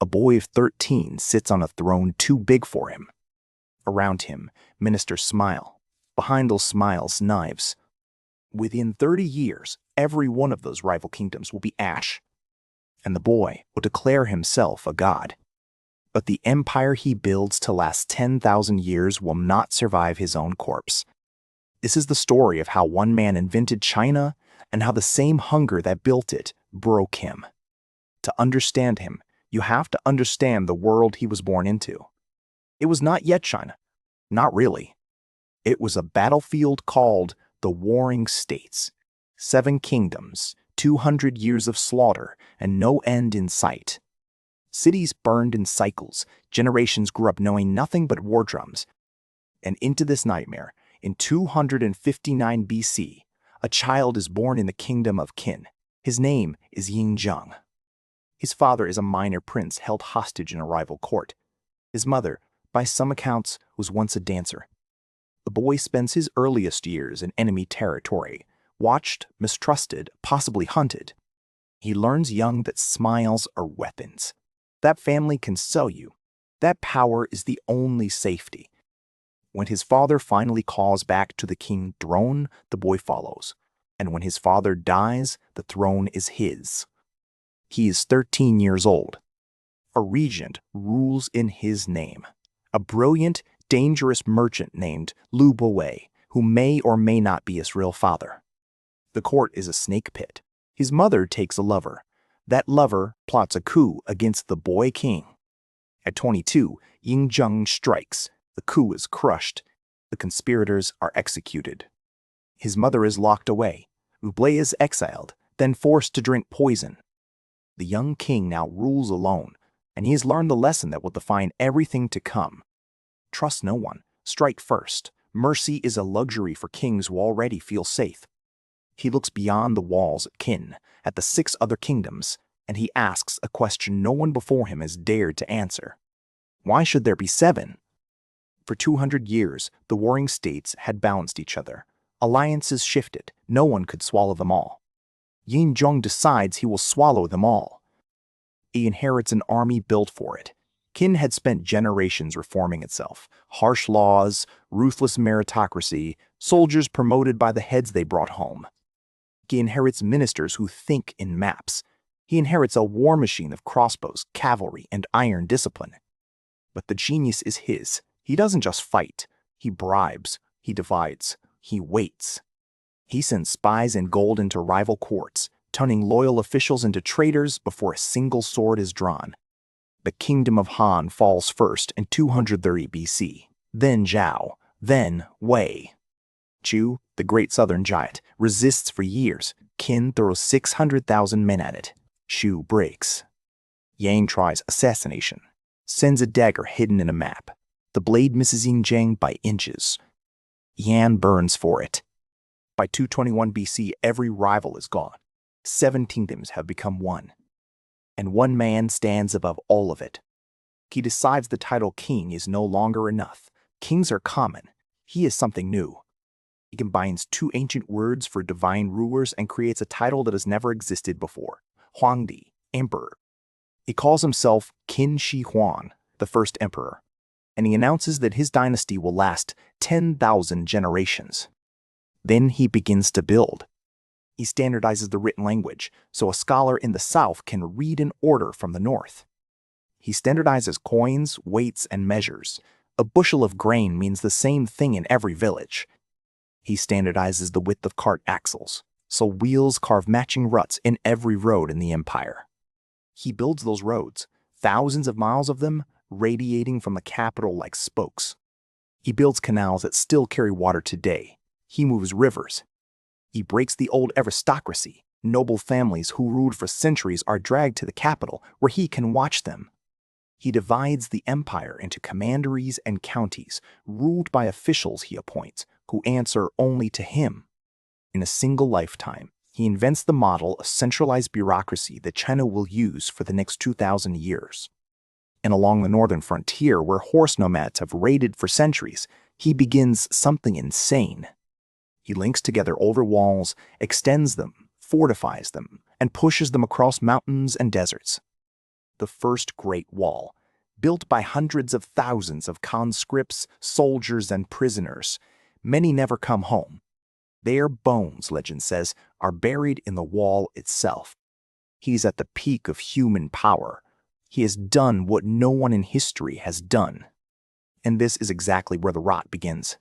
A boy of 13 sits on a throne too big for him. Around him, ministers smile. Behind those smiles, knives. Within 30 years, every one of those rival kingdoms will be ash, and the boy will declare himself a god. But the empire he builds to last 10,000 years will not survive his own corpse. This is the story of how one man invented China and how the same hunger that built it broke him. To understand him, you have to understand the world he was born into. It was not yet China. Not really. It was a battlefield called the Warring States. 7 kingdoms, 200 years of slaughter, and no end in sight. Cities burned in cycles, generations grew up knowing nothing but war drums. And into this nightmare, in 259 BC, a child is born in the kingdom of Qin. His name is Ying. His father is a minor prince held hostage in a rival court. His mother, by some accounts, was once a dancer. The boy spends his earliest years in enemy territory, watched, mistrusted, possibly hunted. He learns young that smiles are weapons. That family can sell you. That power is the only safety. When his father finally calls back to the king throne, the boy follows. And when his father dies, the throne is his. He is 13 years old. A regent rules in his name. A brilliant, dangerous merchant named Lu Bowei, who may or may not be his real father. The court is a snake pit. His mother takes a lover. That lover plots a coup against the boy king. At 22, Ying strikes. The coup is crushed. The conspirators are executed. His mother is locked away. Bowei is exiled, then forced to drink poison. The young king now rules alone, and he has learned the lesson that will define everything to come. Trust no one. Strike first. Mercy is a luxury for kings who already feel safe. He looks beyond the walls at Qin, at the 6 other kingdoms, and he asks a question no one before him has dared to answer. Why should there be 7? For 200 years, the warring states had balanced each other. Alliances shifted. No one could swallow them all. Ying decides he will swallow them all. He inherits an army built for it. Qin had spent generations reforming itself. Harsh laws, ruthless meritocracy, soldiers promoted by the heads they brought home. He inherits ministers who think in maps. He inherits a war machine of crossbows, cavalry, and iron discipline. But the genius is his. He doesn't just fight. He bribes. He divides. He waits. He sends spies and gold into rival courts, turning loyal officials into traitors before a single sword is drawn. The kingdom of Han falls first in 230 BC, then Zhao, then Wei. Chu, the great southern giant, resists for years. Qin throws 600,000 men at it. Shu breaks. Yang tries assassination, sends a dagger hidden in a map. The blade misses Ying by inches. Yan burns for it. By 221 BC, every rival is gone. 7 kingdoms have become one. And one man stands above all of it. He decides the title king is no longer enough. Kings are common. He is something new. He combines 2 ancient words for divine rulers and creates a title that has never existed before. Huangdi, emperor. He calls himself Qin Shi Huang, the first emperor. And he announces that his dynasty will last 10,000 generations. Then he begins to build. He standardizes the written language, so a scholar in the south can read an order from the north. He standardizes coins, weights, and measures. A bushel of grain means the same thing in every village. He standardizes the width of cart axles, so wheels carve matching ruts in every road in the empire. He builds those roads, thousands of miles of them, radiating from the capital like spokes. He builds canals that still carry water today. He moves rivers. He breaks the old aristocracy. Noble families who ruled for centuries are dragged to the capital where he can watch them. He divides the empire into commanderies and counties, ruled by officials he appoints, who answer only to him. In a single lifetime, he invents the model of centralized bureaucracy that China will use for the next 2,000 years. And along the northern frontier, where horse nomads have raided for centuries, he begins something insane. He links together older walls, extends them, fortifies them, and pushes them across mountains and deserts. the first Great Wall, built by hundreds of thousands of conscripts, soldiers, and prisoners. Many never come home. Their bones, legend says, are buried in the wall itself. He's at the peak of human power. He has done what no one in history has done. And this is exactly where the rot begins.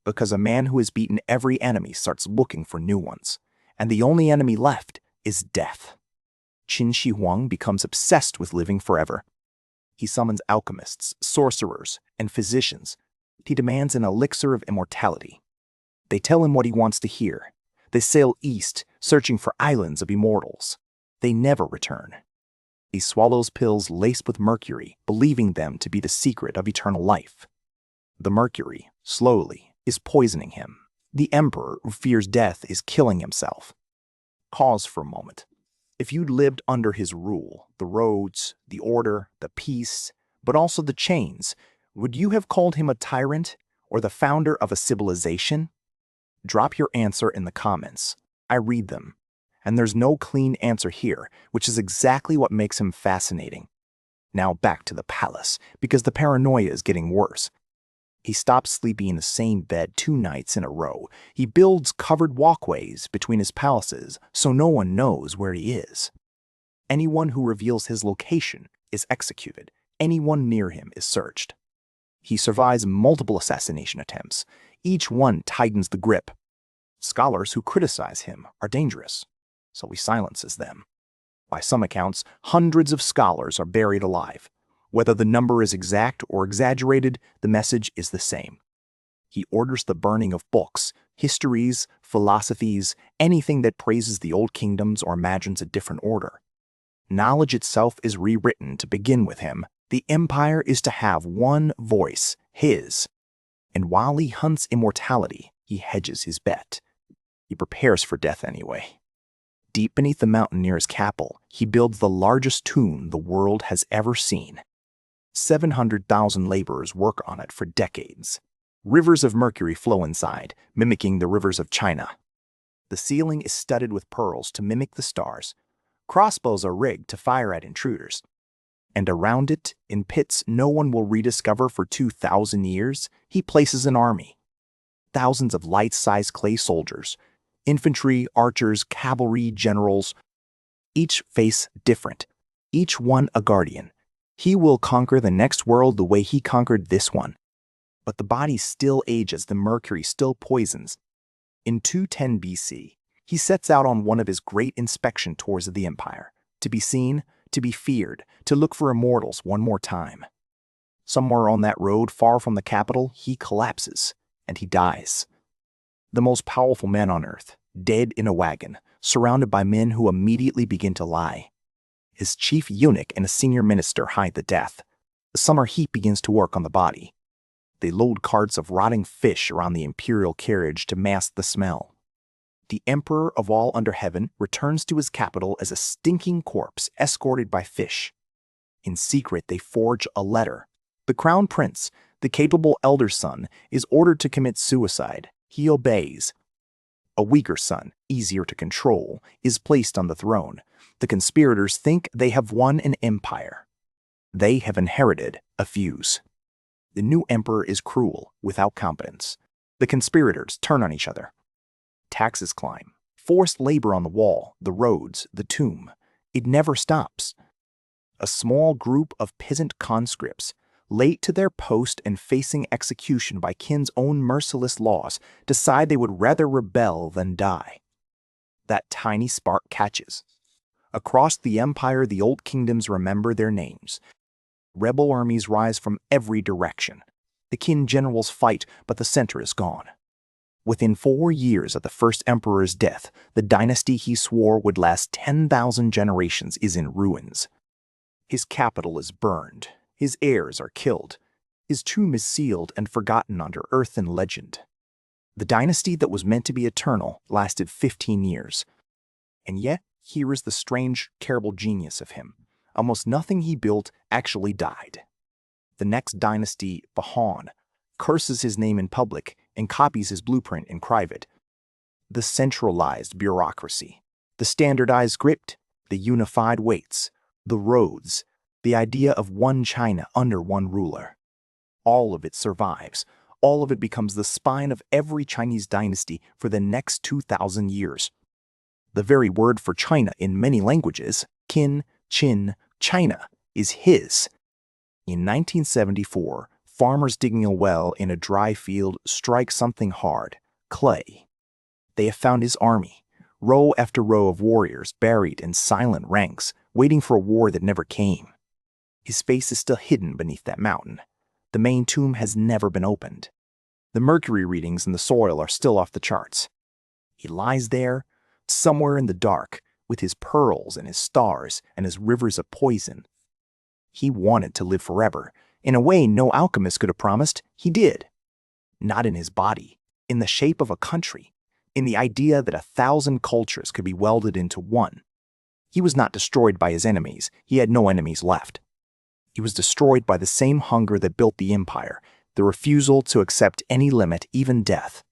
Because a man who has beaten every enemy starts looking for new ones, and the only enemy left is death. Qin Shi Huang becomes obsessed with living forever. He summons alchemists, sorcerers, and physicians. He demands an elixir of immortality. They tell him what he wants to hear. They sail east, searching for islands of immortals. They never return. He swallows pills laced with mercury, believing them to be the secret of eternal life. The mercury, slowly, is poisoning him. The emperor, who fears death, is killing himself. Pause for a moment. If you'd lived under his rule, the roads, the order, the peace, but also the chains, would you have called him a tyrant or the founder of a civilization? Drop your answer in the comments. I read them. And there's no clean answer here, which is exactly what makes him fascinating. Now back to the palace, because the paranoia is getting worse. He stops sleeping in the same bed 2 nights in a row. He builds covered walkways between his palaces so no one knows where he is. Anyone who reveals his location is executed. Anyone near him is searched. He survives multiple assassination attempts. Each one tightens the grip. Scholars who criticize him are dangerous, so he silences them. By some accounts, hundreds of scholars are buried alive. Whether the number is exact or exaggerated, the message is the same. He orders the burning of books, histories, philosophies, anything that praises the old kingdoms or imagines a different order. Knowledge itself is rewritten to begin with him. The empire is to have one voice, his. And while he hunts immortality, he hedges his bet. He prepares for death anyway. Deep beneath the mountain near his capital, he builds the largest tomb the world has ever seen. 700,000 laborers work on it for decades. Rivers of mercury flow inside, mimicking the rivers of China. The ceiling is studded with pearls to mimic the stars. Crossbows are rigged to fire at intruders. And around it, in pits no one will rediscover for 2,000 years, he places an army. Thousands of light-sized clay soldiers, infantry, archers, cavalry, generals, each face different, each one a guardian. He will conquer the next world the way he conquered this one. But the body still ages, the mercury still poisons. In 210 BC, he sets out on one of his great inspection tours of the empire, to be seen, to be feared, to look for immortals one more time. Somewhere on that road, far from the capital, he collapses, and he dies. The most powerful man on earth, dead in a wagon, surrounded by men who immediately begin to lie. His chief eunuch and a senior minister hide the death. The summer heat begins to work on the body. They load carts of rotting fish around the imperial carriage to mask the smell. The emperor of all under heaven returns to his capital as a stinking corpse escorted by fish. In secret, they forge a letter. The crown prince, the capable elder son, is ordered to commit suicide. He obeys. A weaker son, easier to control, is placed on the throne. The conspirators think they have won an empire. They have inherited a fuse. The new emperor is cruel, without competence. The conspirators turn on each other. Taxes climb. Forced labor on the wall, the roads, the tomb. It never stops. A small group of peasant conscripts, late to their post and facing execution by Qin's own merciless laws, decide they would rather rebel than die. That tiny spark catches. Across the empire, the old kingdoms remember their names. Rebel armies rise from every direction. The Qin generals fight, but the center is gone. Within 4 years of the first emperor's death, the dynasty he swore would last 10,000 generations is in ruins. His capital is burned. His heirs are killed. His tomb is sealed and forgotten under earth and legend. The dynasty that was meant to be eternal lasted 15 years. And yet, here is the strange, terrible genius of him. Almost nothing he built actually died. The next dynasty, the Han, curses his name in public and copies his blueprint in private. The centralized bureaucracy, the standardized script, the unified weights, the roads, The idea of one China under one ruler. All of it survives. All of it becomes the spine of every Chinese dynasty for the next 2,000 years. The very word for China in many languages, Qin, China, is his. In 1974, farmers digging a well in a dry field strike something hard, clay. They have found his army, row after row of warriors buried in silent ranks, waiting for a war that never came. His face is still hidden beneath that mountain. The main tomb has never been opened. The mercury readings in the soil are still off the charts. He lies there, somewhere in the dark, with his pearls and his stars and his rivers of poison. He wanted to live forever. In a way no alchemist could have promised, he did. Not in his body, in the shape of a country, in the idea that 1,000 cultures could be welded into one. He was not destroyed by his enemies. He had no enemies left. He was destroyed by the same hunger that built the empire, the refusal to accept any limit, even death.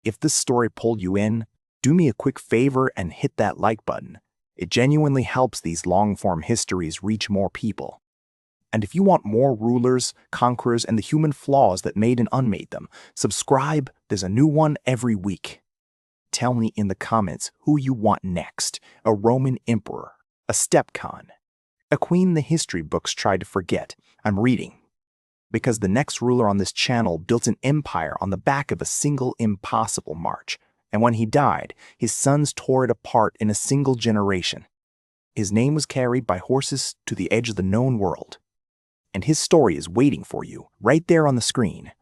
If this story pulled you in, do me a quick favor and hit that like button. It genuinely helps these long-form histories reach more people. And if you want more rulers, conquerors, and the human flaws that made and unmade them, subscribe. There's a new one every week. Tell me in the comments who you want next. A Roman emperor, a step-con, a queen the history books tried to forget. I'm reading. Because the next ruler on this channel built an empire on the back of a single impossible march. And when he died, his sons tore it apart in a single generation. His name was carried by horses to the edge of the known world. And his story is waiting for you right there on the screen.